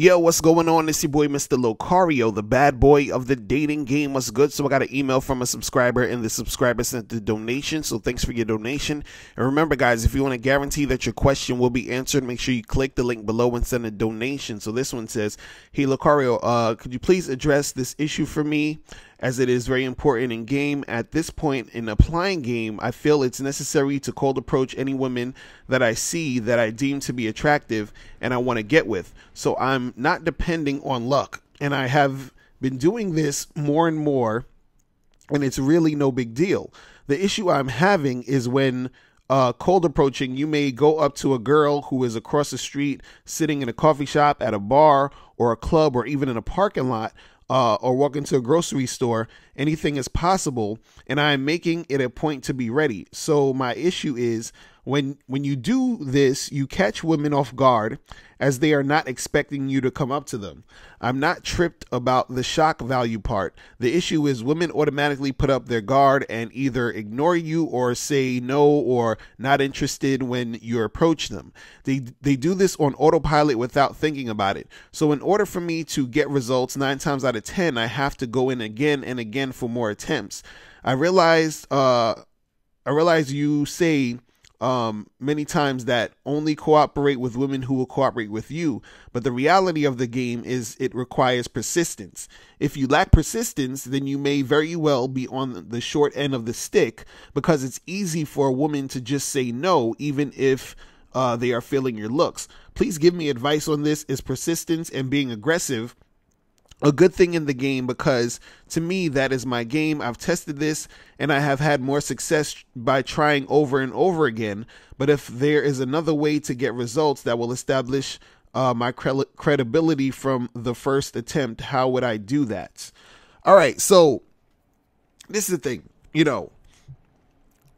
Yo, what's going on? It's your boy, Mr. Locario, the bad boy of the dating game. What's good? So I got an email from a subscriber, and the subscriber sent the donation. So thanks for your donation. And remember, guys, if you want to guarantee that your question will be answered, make sure you click the link below and send a donation. So this one says, "Hey, Locario, could you please address this issue for me, as it is very important in game. At this point in applying game, I feel it's necessary to cold approach any women that I see that I deem to be attractive and I want to get with. So I'm not depending on luck. And I have been doing this more and more, and it's really no big deal. The issue I'm having is when cold approaching, you may go up to a girl who is across the street, sitting in a coffee shop, at a bar, or a club, or even in a parking lot, or walk into a grocery store. Anything is possible, and I am making it a point to be ready. So my issue is when you do this, you catch women off guard as they are not expecting you to come up to them. I'm not tripped about the shock value part. The issue is women automatically put up their guard and either ignore you or say no or not interested when you approach them. They do this on autopilot without thinking about it. So in order for me to get results 9 times out of 10, I have to go in again and again for more attempts. I realize you say many times that only cooperate with women who will cooperate with you, but the reality of the game is it requires persistence. If you lack persistence, then you may very well be on the short end of the stick, because it's easy for a woman to just say no, even if they are feeling your looks. Please give me advice on this. Is persistence and being aggressive a good thing in the game? Because to me, that is my game. I've tested this and I have had more success by trying over and over again. But if there is another way to get results that will establish my credibility from the first attempt, how would I do that?" All right. So this is the thing,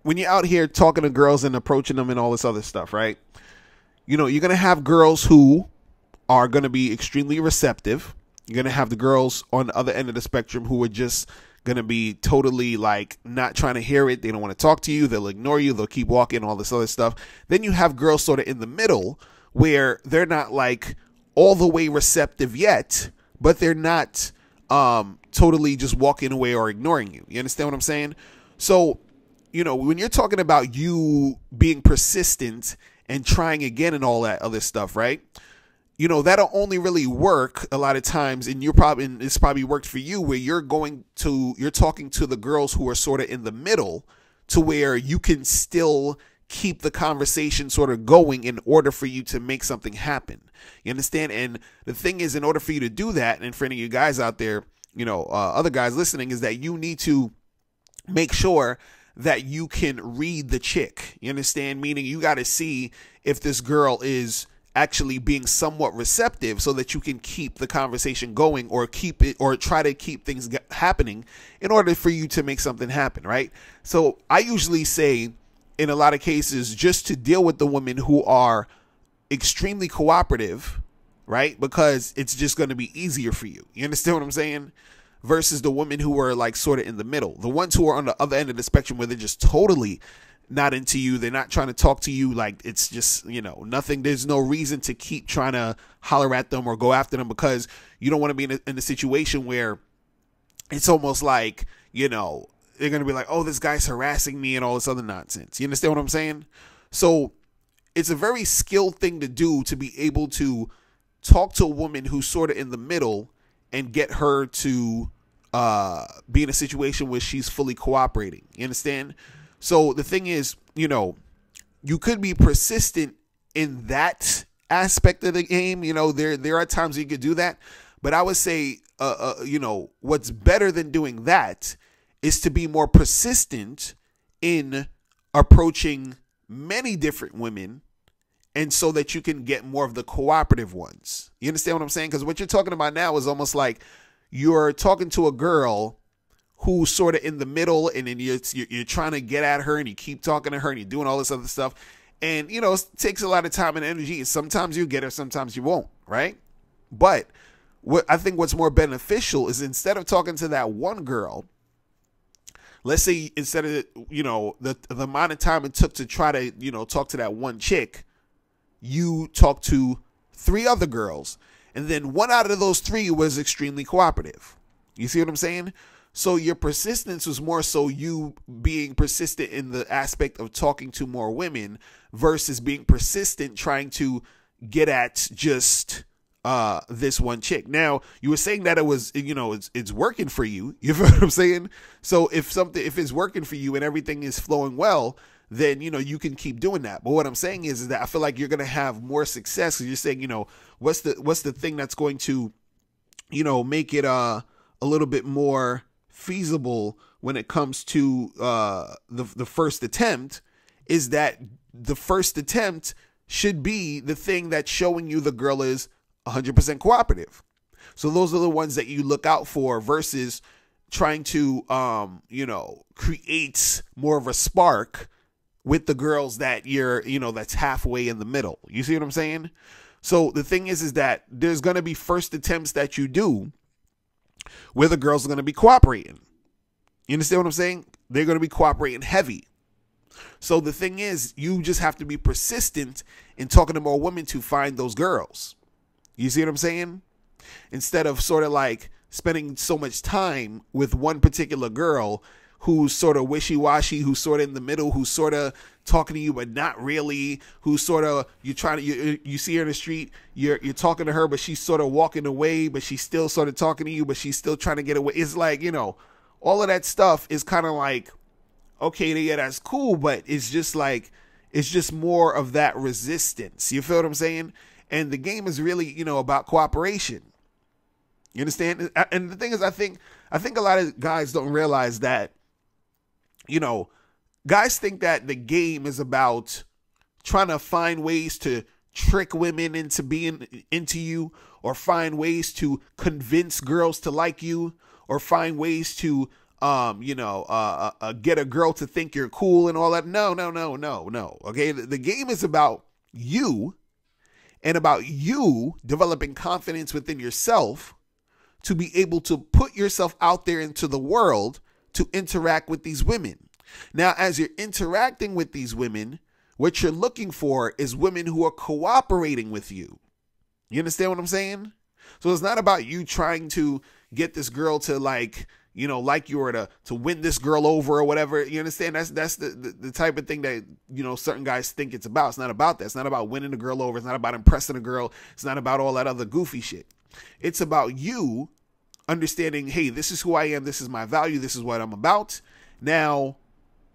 when you're out here talking to girls and approaching them and all this other stuff, right? You're going to have girls who are going to be extremely receptive. You're going to have the girls on the other end of the spectrum who are just going to be totally like not trying to hear it. They don't want to talk to you. They'll ignore you. They'll keep walking, all this other stuff. Then you have girls sort of in the middle where they're not like all the way receptive yet, but they're not totally just walking away or ignoring you. You understand what I'm saying? So, when you're talking about you being persistent and trying again and all that other stuff, right? That'll only really work a lot of times, and it's probably worked for you, where you're talking to the girls who are sort of in the middle, to where you can still keep the conversation sort of going in order for you to make something happen. You understand? And the thing is, in order for you to do that, and for any of you guys out there, other guys listening, is that you need to make sure that you can read the chick. You understand? Meaning you got to see if this girl is actually being somewhat receptive, so that you can keep the conversation going, or try to keep things happening in order for you to make something happen, right? So I usually say, in a lot of cases, just to deal with the women who are extremely cooperative, right? Because it's just going to be easier for you. You understand what I'm saying? Versus the women who are like sort of in the middle, the ones who are on the other end of the spectrum, where they're just totally not into you. They're not trying to talk to you. Like, it's just, nothing. There's no reason to keep trying to holler at them or go after them, because you don't want to be in a situation where it's almost like, they're going to be like, "Oh, this guy's harassing me," and all this other nonsense. You understand what I'm saying? So it's a very skilled thing to do, to be able to talk to a woman who's sort of in the middle and get her to be in a situation where she's fully cooperating. You understand? So the thing is, you could be persistent in that aspect of the game. There are times you could do that, but I would say, what's better than doing that is to be more persistent in approaching many different women, and so that you can get more of the cooperative ones. You understand what I'm saying? Because what you're talking about now is almost like you're talking to a girl who's sort of in the middle, and then you're trying to get at her, and you keep talking to her, and you're doing all this other stuff. And, it takes a lot of time and energy. Sometimes you get her, sometimes you won't, right? But I think what's more beneficial is, instead of talking to that one girl, let's say instead of, the amount of time it took to try to, talk to that one chick, you talk to 3 other girls, And then 1 out of those 3 was extremely cooperative. You see what I'm saying? So your persistence was more so you being persistent in the aspect of talking to more women versus being persistent trying to get at just this one chick. Now, you were saying that it was, you know, it's working for you. You feel what I'm saying? So if it's working for you and everything is flowing well, then, you know, you can keep doing that. But what I'm saying is that I feel like you're going to have more success because you're saying, you know, what's the thing that's going to, you know, make it a little bit more feasible when it comes to the first attempt, is that the first attempt should be the thing that's showing you the girl is 100% cooperative. So those are the ones that you look out for versus trying to, you know, create more of a spark with the girls that you're, you know, that's halfway in the middle. You see what I'm saying? So the thing is that there's going to be first attempts that you do where the girls are going to be cooperating. You understand what I'm saying? They're going to be cooperating heavy. So the thing is, you just have to be persistent in talking to more women to find those girls. You see what I'm saying? Instead of sort of like spending so much time with one particular girl who's sort of wishy-washy, who's sort of in the middle, who's sort of talking to you but not really, who's sort of, you see her in the street, you're talking to her but she's sort of walking away, but she's still sort of talking to you, but she's still trying to get away. It's like, you know, all of that stuff is kind of like, okay, yeah, that's cool, but it's just like, it's just more of that resistance. You feel what I'm saying? And the game is really, you know, about cooperation. You understand? And the thing is, I think a lot of guys don't realize that, you know, guys think that the game is about trying to find ways to trick women into being into you, or find ways to convince girls to like you, or find ways to, get a girl to think you're cool and all that. No. Okay. The game is about you, and about you developing confidence within yourself to be able to put yourself out there into the world to interact with these women. Now, as you're interacting with these women, what you're looking for is women who are cooperating with you. You understand what I'm saying? So it's not about you trying to get this girl to like, you know, like you, or to win this girl over or whatever. You understand? That's the type of thing that, you know, certain guys think it's about. It's not about that. It's not about winning a girl over. It's not about impressing a girl. It's not about all that other goofy shit. It's about you understanding, hey, this is who I am. This is my value. This is what I'm about. Now,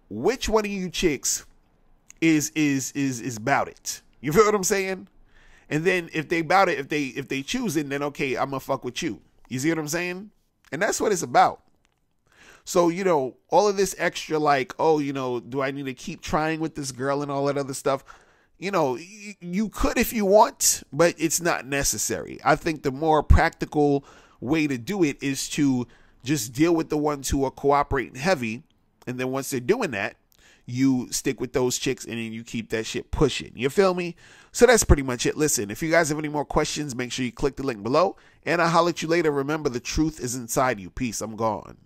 which one of you chicks is about it? You feel what I'm saying? And then if they about it, if they choose it, then okay, I'm gonna fuck with you. You see what I'm saying? And that's what it's about. So, you know, all of this extra like, oh, you know, do I need to keep trying with this girl and all that other stuff? You know, you could if you want, but it's not necessary. I think the more practical way to do it is to just deal with the ones who are cooperating heavy. And then once they're doing that, you stick with those chicks and then you keep that shit pushing. You feel me? So that's pretty much it. Listen, if you guys have any more questions, make sure you click the link below. And I'll holler at you later. Remember, the truth is inside you. Peace. I'm gone.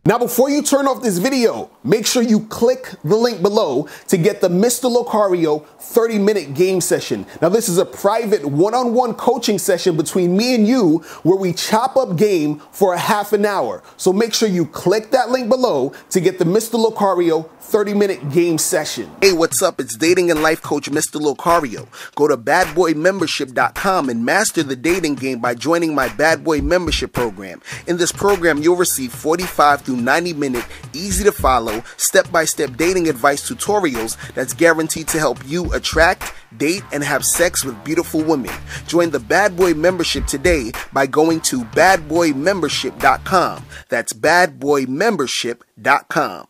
Now, before you turn off this video, make sure you click the link below to get the Mr. Locario 30-minute game session. Now, this is a private one-on-one coaching session between me and you where we chop up game for a half an hour. So make sure you click that link below to get the Mr. Locario 30-minute game session. Hey, what's up? It's dating and life coach Mr. Locario. Go to badboymembership.com and master the dating game by joining my Bad Boy Membership program. In this program, you'll receive 45 through 90-minute, easy to follow, step-by-step dating advice tutorials that's guaranteed to help you attract, date, and have sex with beautiful women. Join the Bad Boy Membership today by going to badboymembership.com. That's badboymembership.com.